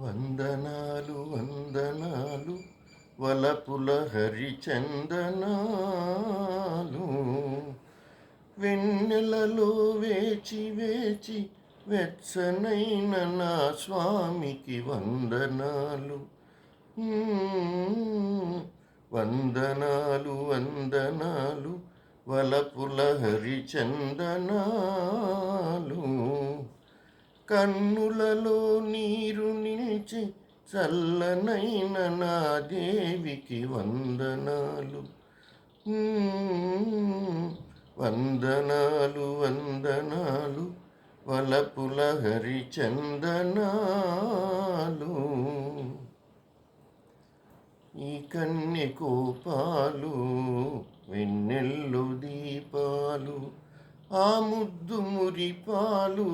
వందనాలు వందనాలు వలపుల హరిచందనాలు వెన్నెలలో వేచి వేచి వెచ్చనైన నా స్వామికి వందనాలు. వందనాలు వందనాలు వలపుల హరిచందనాలు కన్నులలో నీరు నిలిచి చల్లనైన నా దేవికి వందనాలు. వందనాలు వందనాలు వలపుల హరిచందనాలు. ఈ కన్నె కోపాలు వెన్నెల్లు దీపాలు ఆ ముద్దు మురిపాలు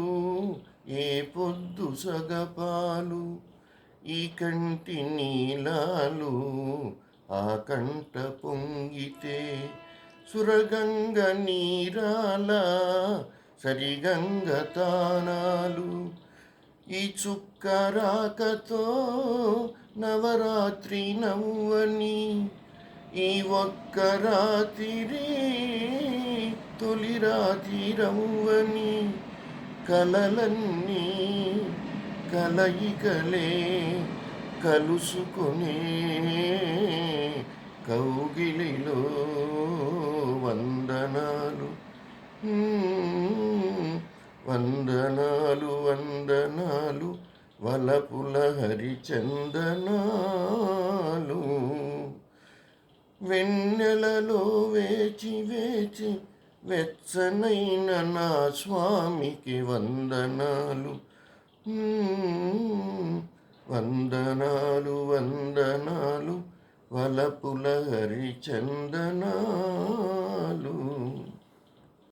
ఏ పొద్దు సగపాలు ఈ కంటి నీలాలు ఆ కంట పొంగితే సురగంగ నీరాల సరిగంగ తానాలు ఈ చుక్క రాకతో నవరాత్రి నవ్వని ఈ ఒక్క రాత్రి తొలి రాత్రి రవ్వని కలలన్నీ కలయికలే కలుసుకునే కౌగిలిలో వందనాలు. వందనాలు వందనాలు వలపుల హరిచందనాలు వెన్నెలలో వేచి వేచి వెచ్చనైన నా స్వామికి వందనాలు. వందనాలు వందనాలు వలపుల హరిచందనాలు.